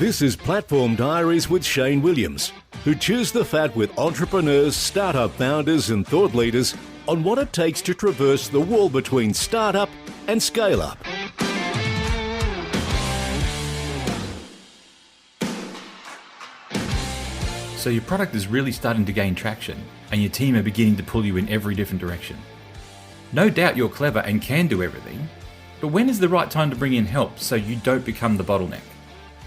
This is Platform Diaries with Shane Williams, who chews the fat with entrepreneurs, startup founders and thought leaders on what it takes to traverse the wall between startup and scale up. So your product is really starting to gain traction and your team are beginning to pull you in every different direction. No doubt you're clever and can do everything, but when is the right time to bring in help so you don't become the bottleneck?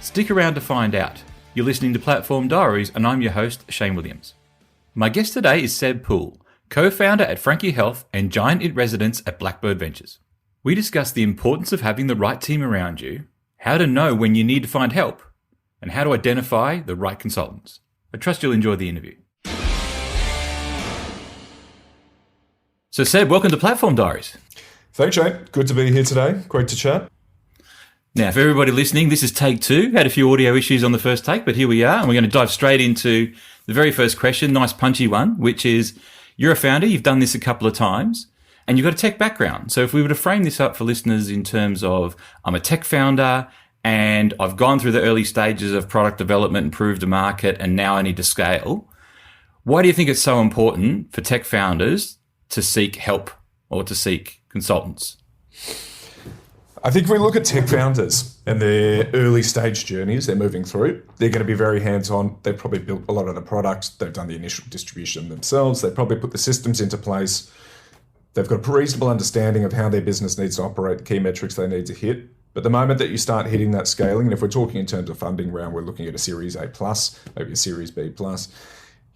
Stick around to find out. You're listening to Platform Diaries and I'm your host, Shane Williams. My guest today is Seb Poole, co-founder at Frankie Health and giant in residence at Blackbird Ventures. We discuss the importance of having the right team around you, how to know when you need to find help, and how to identify the right consultants. I trust you'll enjoy the interview. So Seb, welcome to Platform Diaries. Thanks, Shane. Good to be here today. Great to chat. Now, for everybody listening, this is take two. Had a few audio issues on the first take, but here we are. And we're going to dive straight into the very first question, nice punchy one, which is, you're a founder, you've done this a couple of times, and you've got a tech background. So if we were to frame this up for listeners in terms of, I'm a tech founder, and I've gone through the early stages of product development and proved a market, and now I need to scale. Why do you think it's so important for tech founders to seek help or to seek consultants? I think if we look at tech founders and their early stage journeys they're moving through, they're going to be very hands-on. They've probably built a lot of the products. They've done the initial distribution themselves. They've probably put the systems into place. They've got a reasonable understanding of how their business needs to operate, the key metrics they need to hit. But the moment that you start hitting that scaling, and if we're talking in terms of funding round, we're looking at a Series A+, maybe a Series B+,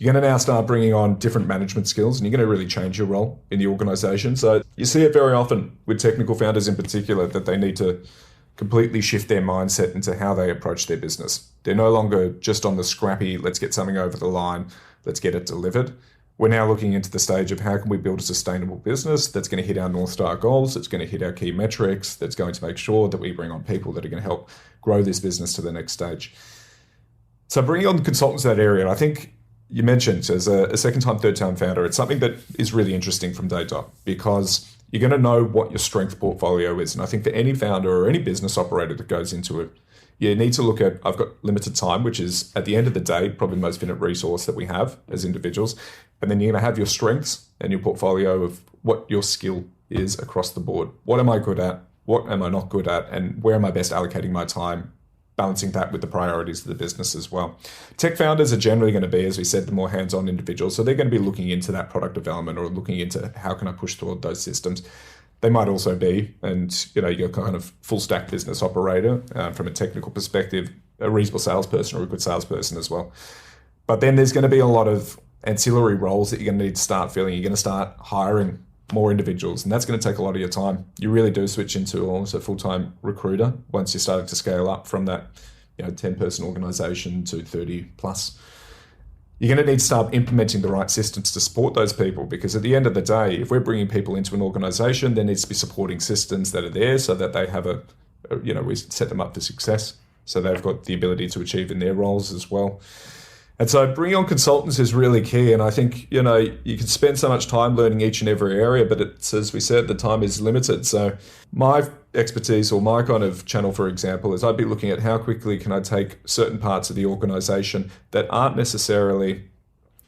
you're going to now start bringing on different management skills and you're going to really change your role in the organization. So you see it very often with technical founders in particular that they need to completely shift their mindset into how they approach their business. They're no longer just on the scrappy, let's get something over the line, let's get it delivered. We're now looking into the stage of how can we build a sustainable business that's going to hit our North Star goals, that's going to hit our key metrics, that's going to make sure that we bring on people that are going to help grow this business to the next stage. So bringing on consultants in that area, and I think you mentioned as a second-time, third-time founder, it's something that is really interesting from day dot because you're going to know what your strength portfolio is. And I think for any founder or any business operator that goes into it, you need to look at, I've got limited time, which is at the end of the day, probably the most finite resource that we have as individuals. And then you're going to have your strengths and your portfolio of what your skill is across the board. What am I good at? What am I not good at? And where am I best allocating my time? Balancing that with the priorities of the business as well. Tech founders are generally going to be, as we said, the more hands-on individuals. So they're going to be looking into that product development or looking into how can I push toward those systems. They might also be, and you're kind of full stack business operator from a technical perspective, a reasonable salesperson or a good salesperson as well. But then there's going to be a lot of ancillary roles that you're going to need to start filling. You're going to start hiring more individuals, and that's going to take a lot of your time. You really do switch into almost a full-time recruiter once you're starting to scale up from that 10-person organization to 30 plus. You're going to need to start implementing the right systems to support those people because at the end of the day, if we're bringing people into an organization, there needs to be supporting systems that are there so that they have we set them up for success. So they've got the ability to achieve in their roles as well. And so bringing on consultants is really key. And I think, you can spend so much time learning each and every area, but it's, as we said, the time is limited. So my expertise or my kind of channel, for example, is I'd be looking at how quickly can I take certain parts of the organization that aren't necessarily,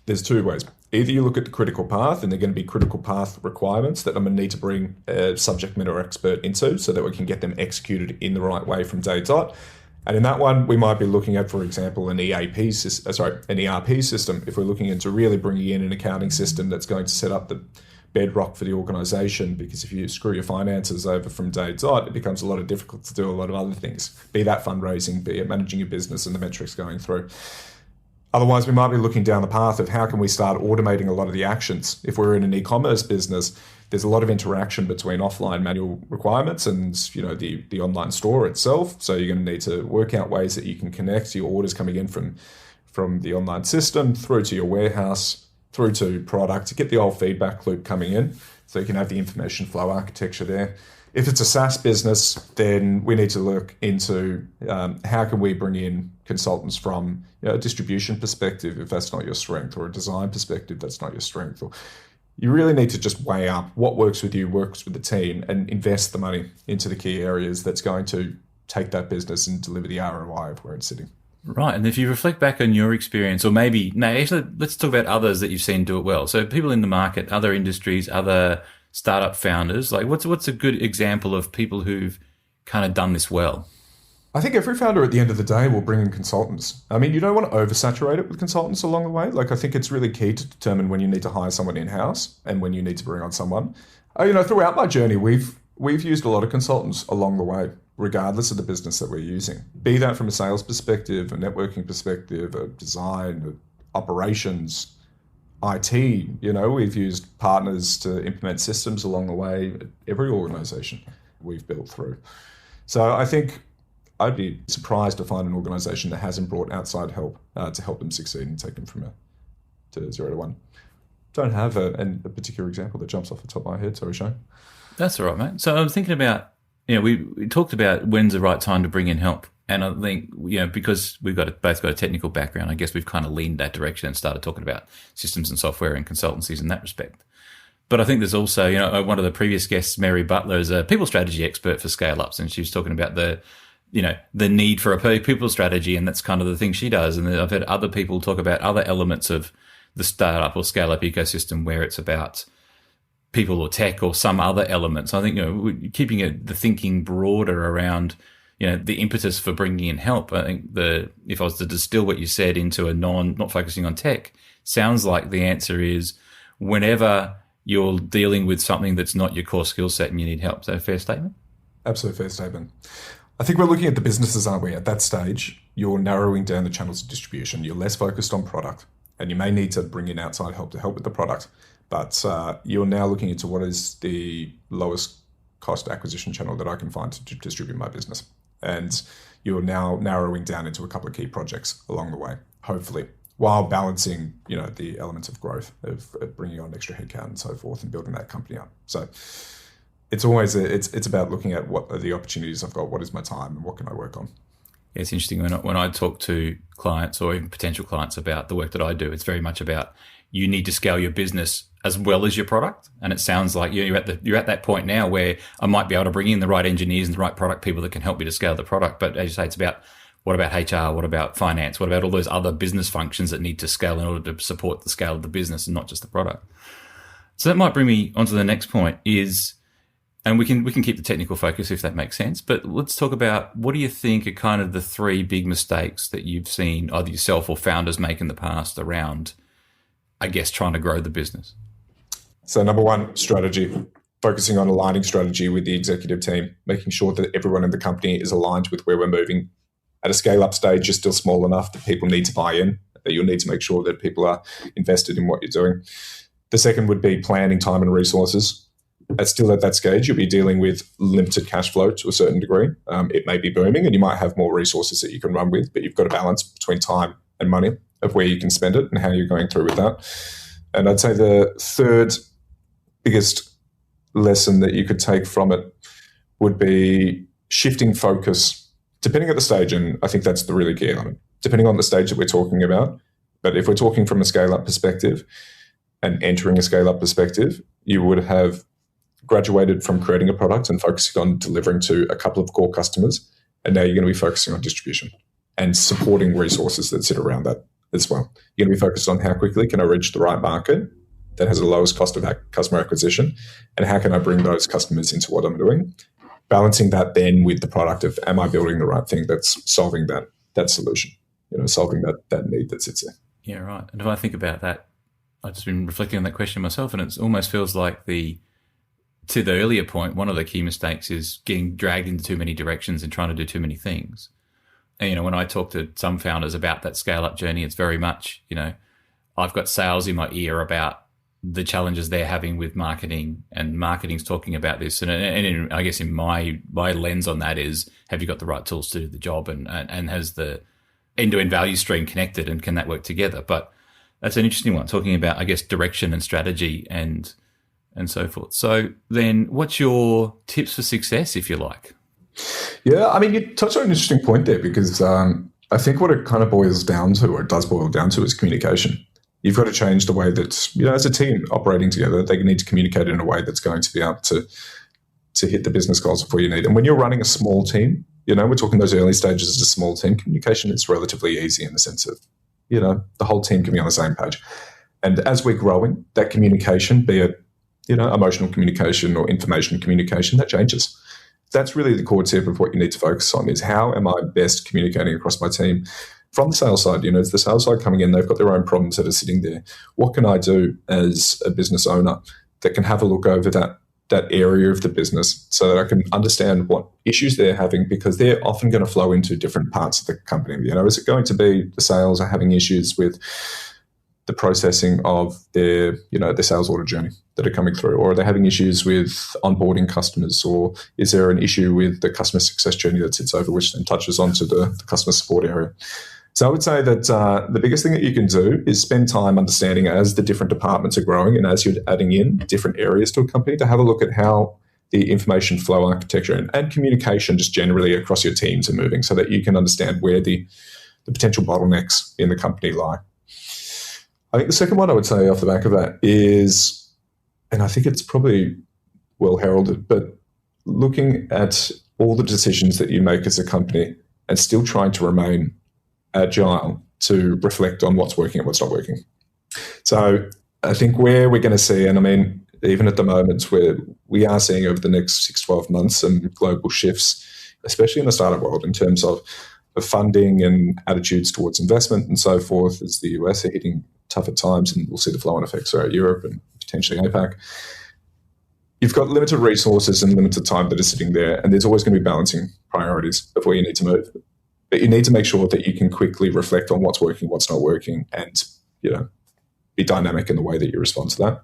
there's two ways. Either you look at the critical path and they're going to be critical path requirements that I'm going to need to bring a subject matter expert into so that we can get them executed in the right way from day dot. And in that one, we might be looking at, for example, an ERP system. If we're looking into really bringing in an accounting system that's going to set up the bedrock for the organization, because if you screw your finances over from day dot, it becomes a lot of difficult to do a lot of other things, be that fundraising, be it managing your business and the metrics going through. Otherwise, we might be looking down the path of how can we start automating a lot of the actions. If we're in an e-commerce business, there's a lot of interaction between offline manual requirements and the online store itself. So you're going to need to work out ways that you can connect your orders coming in from the online system through to your warehouse, through to product, to get the whole feedback loop coming in so you can have the information flow architecture there. If it's a SaaS business, then we need to look into how can we bring in consultants from a distribution perspective if that's not your strength, or a design perspective that's not your strength. Or you really need to just weigh up what works with you, works with the team, and invest the money into the key areas that's going to take that business and deliver the ROI of where it's sitting. Right. And if you reflect back on your experience, or maybe, no, actually, let's talk about others that you've seen do it well. So people in the market, other industries, other startup founders, like what's a good example of people who've kind of done this well? I think every founder at the end of the day will bring in consultants. I mean, you don't want to oversaturate it with consultants along the way. Like, I think it's really key to determine when you need to hire someone in-house and when you need to bring on someone. Throughout my journey, we've used a lot of consultants along the way, regardless of the business that we're using. Be that from a sales perspective, a networking perspective, a design, operations, IT. We've used partners to implement systems along the way at every organization we've built through. So I think I'd be surprised to find an organization that hasn't brought outside help to help them succeed and take them from to 0 to 1. Don't have a particular example that jumps off the top of my head. Sorry, Shane. That's all right, mate. So I'm thinking about, we talked about when's the right time to bring in help. And I think, because we've both got a technical background, I guess we've kind of leaned that direction and started talking about systems and software and consultancies in that respect. But I think there's also, one of the previous guests, Mary Butler, is a people strategy expert for scale-ups, and she was talking about the need for a people strategy, and that's kind of the thing she does. And I've had other people talk about other elements of the startup or scale-up ecosystem where it's about people or tech or some other elements. I think, keeping the thinking broader around, the impetus for bringing in help. I think if I was to distill what you said into a not focusing on tech, sounds like the answer is whenever you're dealing with something that's not your core skill set and you need help. Is that a fair statement? Absolutely fair statement. I think we're looking at the businesses, aren't we? At that stage, you're narrowing down the channels of distribution. You're less focused on product, and you may need to bring in outside help to help with the product. But you're now looking into what is the lowest cost acquisition channel that I can find to distribute my business. And you're now narrowing down into a couple of key projects along the way, hopefully, while balancing, the elements of growth, of bringing on extra headcount and so forth and building that company up. So it's always it's about looking at what are the opportunities I've got, what is my time, and what can I work on. Yeah, it's interesting when I talk to clients or even potential clients about the work that I do. It's very much about you need to scale your business as well as your product, and it sounds like you're at that point now where I might be able to bring in the right engineers and the right product people that can help me to scale the product. But as you say, it's about what about HR, what about finance, what about all those other business functions that need to scale in order to support the scale of the business and not just the product. So that might bring me on to the next point is. And we can keep the technical focus if that makes sense. But let's talk about what do you think are kind of the 3 big mistakes that you've seen either yourself or founders make in the past around, I guess, trying to grow the business? So number 1, strategy. Focusing on aligning strategy with the executive team, making sure that everyone in the company is aligned with where we're moving. At a scale-up stage, you're still small enough that people need to buy in, that you'll need to make sure that people are invested in what you're doing. The second would be planning time and resources. Still at that stage, you'll be dealing with limited cash flow to a certain degree. It may be booming and you might have more resources that you can run with, but you've got a balance between time and money of where you can spend it and how you're going through with that. And I'd say the third biggest lesson that you could take from it would be shifting focus, depending on the stage. And I think that's the really key element, depending on the stage that we're talking about. But if we're talking from a scale-up perspective and entering a scale-up perspective, you would have graduated from creating a product and focusing on delivering to a couple of core customers. And now you're going to be focusing on distribution and supporting resources that sit around that as well. You're going to be focused on how quickly can I reach the right market that has the lowest cost of customer acquisition, and how can I bring those customers into what I'm doing? Balancing that then with the product of, am I building the right thing that's solving that solution, solving that need that sits there. Yeah, right. And if I think about that, I've just been reflecting on that question myself, and it almost feels like to the earlier point, one of the key mistakes is getting dragged into too many directions and trying to do too many things. And, when I talk to some founders about that scale-up journey, it's very much, I've got sales in my ear about the challenges they're having with marketing, and marketing's talking about this. And I guess in my lens on that is, have you got the right tools to do the job, and has the end-to-end value stream connected, and can that work together? But that's an interesting one, talking about, I guess, direction and strategy and so forth. So then what's your tips for success, if you like? Yeah, I mean, you touched on an interesting point there, because I think what it kind of boils down to, or it does boil down to, is communication. You've got to change the way that, as a team operating together, they need to communicate in a way that's going to be able to hit the business goals before you need. And when you're running a small team, We're talking those early stages as a small team. Communication is relatively easy in the sense of, the whole team can be on the same page. And as we're growing, that communication, be it, emotional communication or information communication, that changes. That's really the core tip of what you need to focus on is how am I best communicating across my team from the sales side? It's the sales side coming in. They've got their own problems that are sitting there. What can I do as a business owner that can have a look over that area of the business so that I can understand what issues they're having, because they're often going to flow into different parts of the company. Is it going to be the sales are having issues with the processing of their sales order journey that are coming through, or are they having issues with onboarding customers, or is there an issue with the customer success journey that sits over, which then touches onto the customer support area? So I would say that the biggest thing that you can do is spend time understanding as the different departments are growing and as you're adding in different areas to a company, to have a look at how the information flow architecture and communication just generally across your teams are moving, so that you can understand where the potential bottlenecks in the company lie. I think the second one I would say off the back of that is, and I think it's probably well heralded, but looking at all the decisions that you make as a company and still trying to remain agile to reflect on what's working and what's not working. So I think where we're going to see, and I mean, even at the moment where we are seeing over the next 6-12 months some global shifts, especially in the startup world, in terms of funding and attitudes towards investment and so forth, as the US are hitting tougher times, and we'll see the flow-on effects throughout Europe and potentially APAC. You've got limited resources and limited time that are sitting there, and there's always going to be balancing priorities of where you need to move. But you need to make sure that you can quickly reflect on what's working, what's not working, and be dynamic in the way that you respond to that.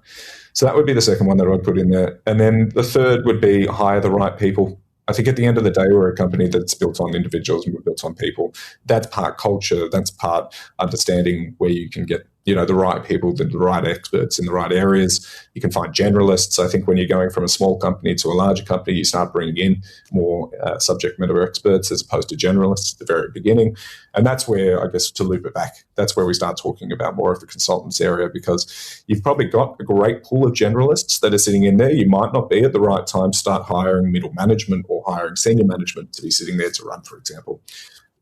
So that would be the second one that I would put in there. And then the third would be hire the right people. I think at the end of the day, we're a company that's built on individuals and we're built on people. That's part culture. That's part understanding where you can get the right people, the right experts in the right areas. You can find generalists. I think when you're going from a small company to a larger company, you start bringing in more subject matter experts as opposed to generalists at the very beginning. And that's where, I guess, to loop it back, that's where we start talking about more of the consultants area, because you've probably got a great pool of generalists that are sitting in there. You might not be at the right time to start hiring middle management or hiring senior management to be sitting there to run, for example,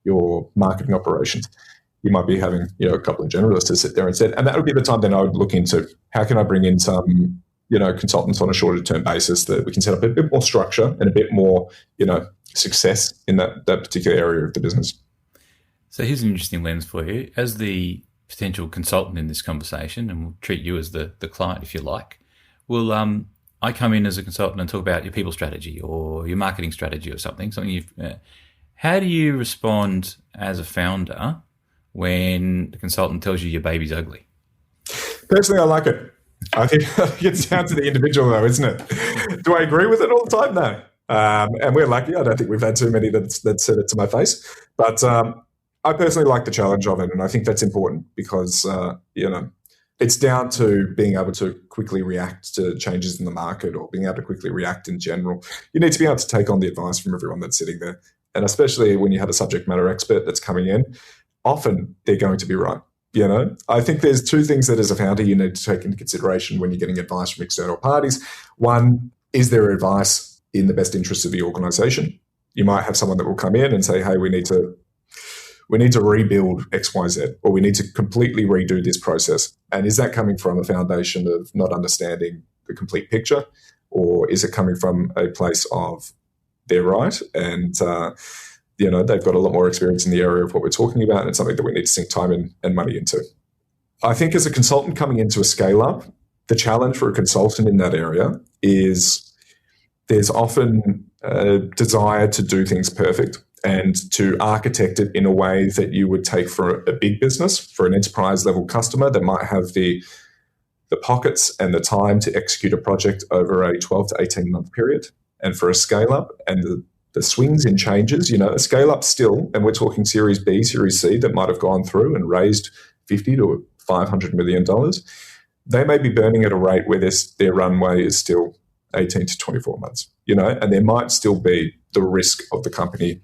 your marketing operations. You might be having, a couple of generalists to sit there instead. And that would be the time then I would look into how can I bring in some, consultants on a shorter term basis that we can set up a bit more structure and a bit more, success in that particular area of the business. So here's an interesting lens for you. As the potential consultant in this conversation, and we'll treat you as the client if you like, I come in as a consultant and talk about your people strategy or your marketing strategy or something how do you respond as a founder when the consultant tells you your baby's ugly? Personally, I like it. I think it's down to the individual, though, isn't it? Do I agree with it all the time? No. And we're lucky. I don't think we've had too many that said it to my face. But I personally like the challenge of it, and I think that's important because, it's down to being able to quickly react to changes in the market or being able to quickly react in general. You need to be able to take on the advice from everyone that's sitting there. And especially when you have a subject matter expert that's coming in, often they're going to be right. I think there's two things that as a founder you need to take into consideration when you're getting advice from external parties. One, is there advice in the best interest of the organization? You might have someone that will come in and say, hey, we need to rebuild XYZ, or we need to completely redo this process. And is that coming from a foundation of not understanding the complete picture, or is it coming from a place of they're right and they've got a lot more experience in the area of what we're talking about, and it's something that we need to sink time and money into? I think as a consultant coming into a scale-up, the challenge for a consultant in that area is there's often a desire to do things perfect and to architect it in a way that you would take for a big business, for an enterprise-level customer that might have the pockets and the time to execute a project over a 12 to 18-month period. And for a scale-up and the swings in changes, a scale-up still, and we're talking Series B, Series C that might have gone through and raised $50 to $500 million, they may be burning at a rate where their runway is still 18 to 24 months, and there might still be the risk of the company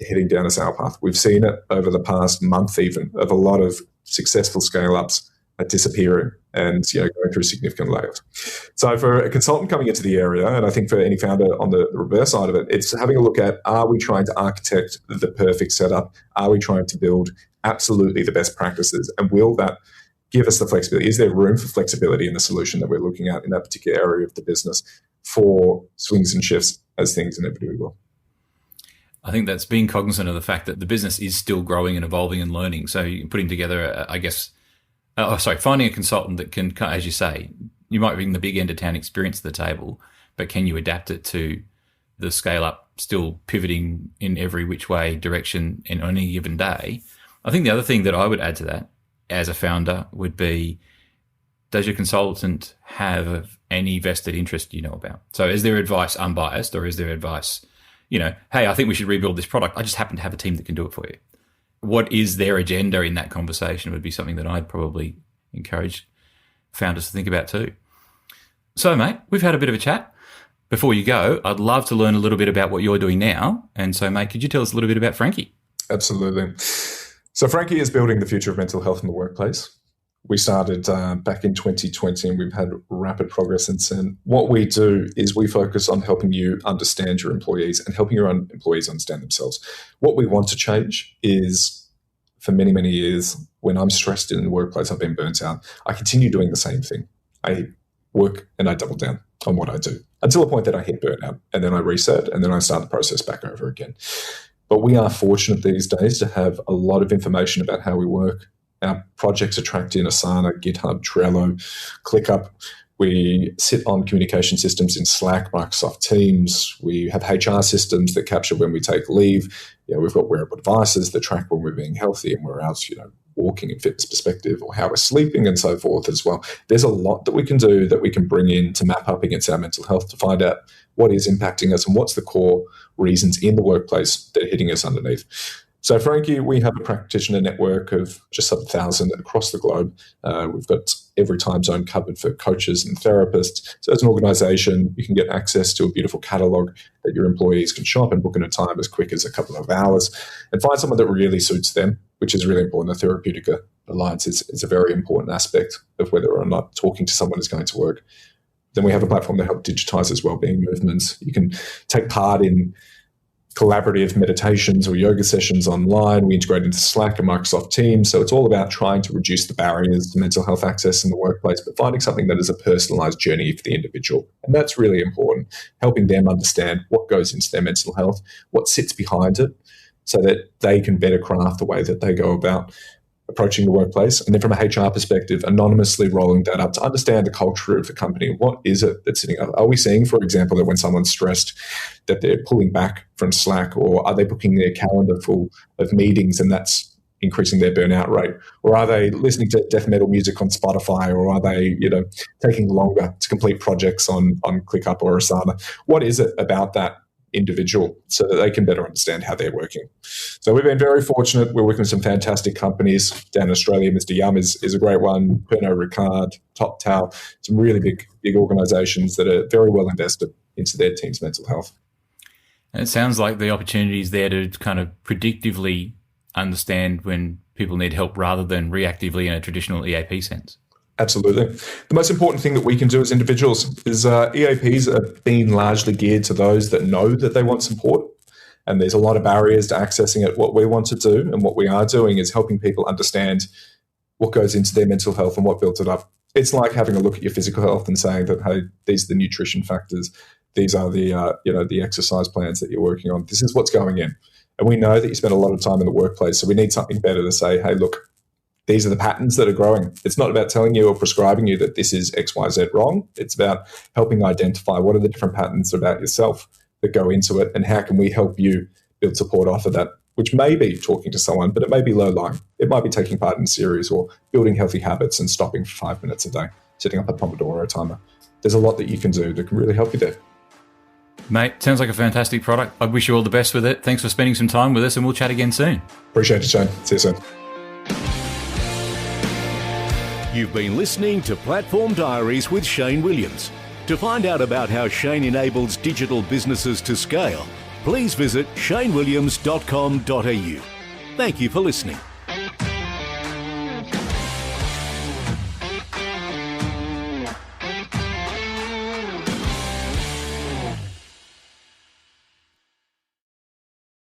heading down a sale path. We've seen it over the past month even of a lot of successful scale-ups disappearing and going through significant layoffs. So for a consultant coming into the area, and I think for any founder on the reverse side of it, it's having a look at, are we trying to architect the perfect setup? Are we trying to build absolutely the best practices? And will that give us the flexibility? Is there room for flexibility in the solution that we're looking at in that particular area of the business for swings and shifts as things inevitably will? I think that's being cognizant of the fact that the business is still growing and evolving and learning. So putting together, finding a consultant that can, as you say, you might bring the big end of town experience to the table, but can you adapt it to the scale up, still pivoting in every which way direction in on any given day? I think the other thing that I would add to that as a founder would be, does your consultant have any vested interest you know about? So is their advice unbiased, or is their advice, hey, I think we should rebuild this product. I just happen to have a team that can do it for you. What is their agenda in that conversation would be something that I'd probably encourage founders to think about too. So, mate, we've had a bit of a chat. Before you go, I'd love to learn a little bit about what you're doing now. And so, mate, could you tell us a little bit about Frankie? Absolutely. So Frankie is building the future of mental health in the workplace. We started back in 2020 and we've had rapid progress since then. What we do is we focus on helping you understand your employees and helping your own employees understand themselves. What we want to change is, for many, many years, when I'm stressed in the workplace, I've been burnt out, I continue doing the same thing. I work and I double down on what I do until a point that I hit burnout, and then I reset and then I start the process back over again. But we are fortunate these days to have a lot of information about how we work. Our projects are tracked in Asana, GitHub, Trello, ClickUp. We sit on communication systems in Slack, Microsoft Teams. We have HR systems that capture when we take leave. We've got wearable devices that track when we're being healthy and we're out, walking in fitness perspective, or how we're sleeping and so forth as well. There's a lot that we can do that we can bring in to map up against our mental health to find out what is impacting us and what's the core reasons in the workplace that are hitting us underneath. So Frankie, we have a practitioner network of just sub 1,000 across the globe. We've got every time zone covered for coaches and therapists. So as an organization, you can get access to a beautiful catalog that your employees can shop and book in a time as quick as a couple of hours and find someone that really suits them, which is really important. The therapeutic alliance is a very important aspect of whether or not talking to someone is going to work. Then we have a platform that helps digitize wellbeing movements. You can take part in collaborative meditations or yoga sessions online. We integrate into Slack and Microsoft Teams. So it's all about trying to reduce the barriers to mental health access in the workplace, but finding something that is a personalized journey for the individual. And that's really important, helping them understand what goes into their mental health, what sits behind it, so that they can better craft the way that they go about approaching the workplace. And then from a HR perspective, anonymously rolling that up to understand the culture of the company. What is it that's sitting up? Are we seeing, for example, that when someone's stressed, that they're pulling back from Slack, or are they booking their calendar full of meetings and that's increasing their burnout rate? Or are they listening to death metal music on Spotify, or are they, taking longer to complete projects on ClickUp or Asana? What is it about that individual so that they can better understand how they're working? So we've been very fortunate. We're working with some fantastic companies down in Australia. Mr. Yum is a great one. Pernod Ricard, Top Tau, some really big organizations that are very well invested into their team's mental health. And it sounds like the opportunity is there to kind of predictively understand when people need help rather than reactively in a traditional EAP sense. Absolutely. The most important thing that we can do as individuals is EAPs are being largely geared to those that know that they want support. And there's a lot of barriers to accessing it. What we want to do and what we are doing is helping people understand what goes into their mental health and what builds it up. It's like having a look at your physical health and saying that, hey, these are the nutrition factors. These are the exercise plans that you're working on. This is what's going in. And we know that you spend a lot of time in the workplace. So we need something better to say, hey, look, these are the patterns that are growing. It's not about telling you or prescribing you that this is X, Y, Z wrong. It's about helping identify what are the different patterns about yourself that go into it, and how can we help you build support off of that, which may be talking to someone, but it may be low-lying. It might be taking part in series or building healthy habits and stopping for 5 minutes a day, setting up a Pomodoro timer. There's a lot that you can do that can really help you there. Mate, sounds like a fantastic product. I wish you all the best with it. Thanks for spending some time with us, and we'll chat again soon. Appreciate it, Shane. See you soon. You've been listening to Platform Diaries with Shane Williams. To find out about how Shane enables digital businesses to scale, please visit shanewilliams.com.au. Thank you for listening.